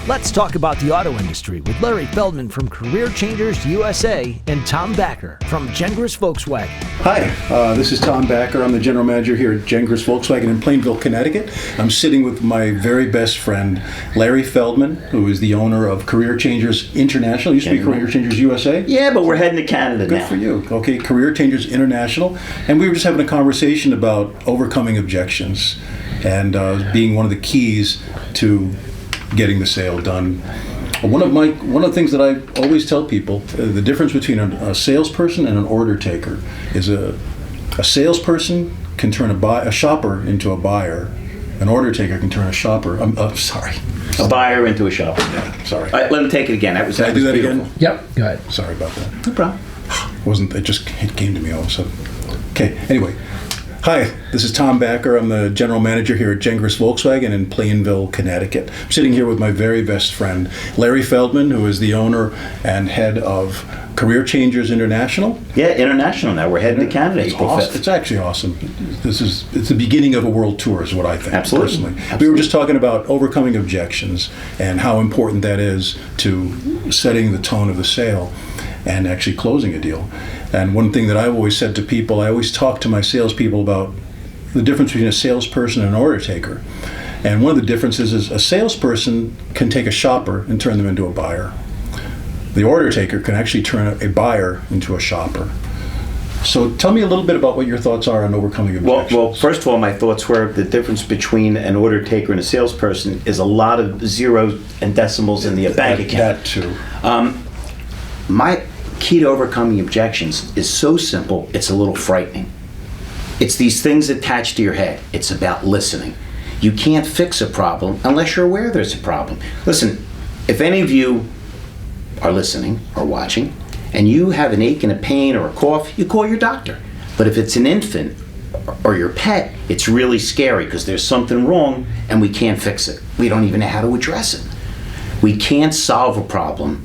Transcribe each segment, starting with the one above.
Let's talk about the auto industry with Larry Feldman from Career Changers USA and Tom Backer from Gengras Volkswagen. Hi, this is Tom Backer. I'm the general manager here at Gengras Volkswagen in Plainville, Connecticut. I'm sitting with my very best friend, Larry Feldman, who is the owner of Career Changers International. Used to be Career Changers USA. Yeah, but we're heading to Canada now. Good for you. Okay, Career Changers International. And we were just having a conversation about overcoming objections and being one of the keys to getting the sale done. One of the things that I always tell people, the difference between a salesperson and an order taker is a salesperson can turn a shopper into a buyer. An order taker can turn a buyer into a shopper. Yeah, sorry. All right, let him take it again. Can I do that beautiful. again? Yep, go ahead. Sorry about that. No problem. It came to me all of a sudden. Okay, anyway. Hi, this is Tom Backer. I'm the general manager here at Gengras Volkswagen in Plainville, Connecticut. I'm sitting here with my very best friend, Larry Feldman, who is the owner and head of Career Changers International. Yeah, international now. We're heading to Canada. It's awesome. It's actually awesome. It's the beginning of a world tour is what I think. Absolutely. Personally. Absolutely. We were just talking about overcoming objections and how important that is to setting the tone of the sale and actually closing a deal. And one thing that I've always said to people, I always talk to my salespeople about the difference between a salesperson and an order taker. And one of the differences is a salesperson can take a shopper and turn them into a buyer. The order taker can actually turn a buyer into a shopper. So tell me a little bit about what your thoughts are on overcoming objections. Well, first of all, my thoughts were the difference between an order taker and a salesperson is a lot of zeros and decimals in the bank account. That too. My key to overcoming objections is so simple, it's a little frightening. It's these things attached to your head. It's about listening. You can't fix a problem unless you're aware there's a problem. Listen, if any of you are listening or watching, and you have an ache and a pain or a cough, you call your doctor. But if it's an infant or your pet, it's really scary because there's something wrong and we can't fix it. We don't even know how to address it. We can't solve a problem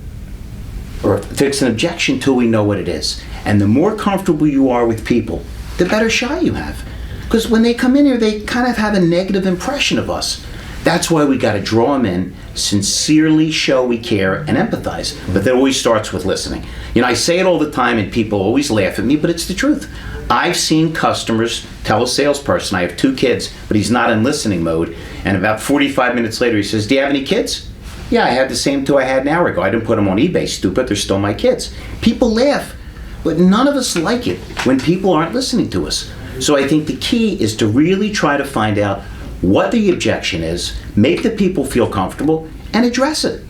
or fix an objection till we know what it is. And the more comfortable you are with people, the better shot you have. Because when they come in here, they kind of have a negative impression of us. That's why we got to draw them in, sincerely show we care and empathize. But that always starts with listening. You know, I say it all the time and people always laugh at me, but it's the truth. I've seen customers tell a salesperson, I have 2 kids, but he's not in listening mode. And about 45 minutes later, he says, do you have any kids? Yeah, I had the same 2 I had an hour ago. I didn't put them on eBay, stupid. They're still my kids. People laugh, but none of us like it when people aren't listening to us. So I think the key is to really try to find out what the objection is, make the people feel comfortable, and address it.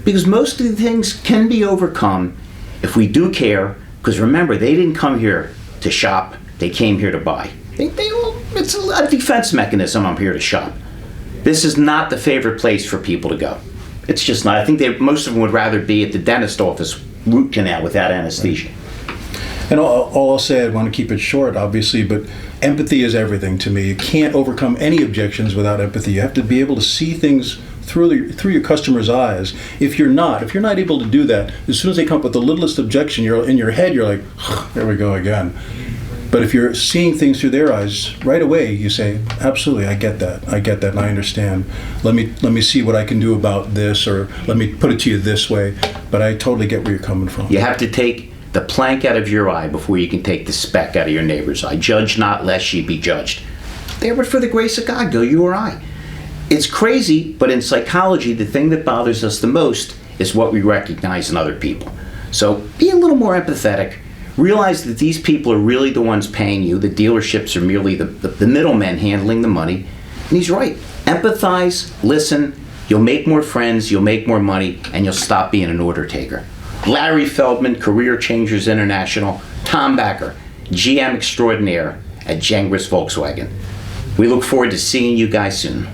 Because most of the things can be overcome if we do care, because remember, they didn't come here to shop, they came here to buy. It's a defense mechanism, I'm here to shop. This is not the favorite place for people to go. It's just not. I think most of them would rather be at the dentist office, root canal without anesthesia. And all I'll say, I want to keep it short, obviously, but empathy is everything to me. You can't overcome any objections without empathy. You have to be able to see things through your customer's eyes. If you're not able to do that, as soon as they come up with the littlest objection, you're in your head, you're like, there we go again. But if you're seeing things through their eyes, right away you say, absolutely, I get that, and I understand. Let me see what I can do about this, or let me put it to you this way. But I totally get where you're coming from. You have to take the plank out of your eye before you can take the speck out of your neighbor's eye. Judge not, lest ye be judged. There, but for the grace of God, go you or I. It's crazy, but in psychology, the thing that bothers us the most is what we recognize in other people. So be a little more empathetic. Realize that these people are really the ones paying you. The dealerships are merely the middlemen handling the money. And he's right. Empathize, listen, you'll make more friends, you'll make more money, and you'll stop being an order taker. Larry Feldman, Career Changers International. Tom Backer, GM extraordinaire at Gengras Volkswagen. We look forward to seeing you guys soon.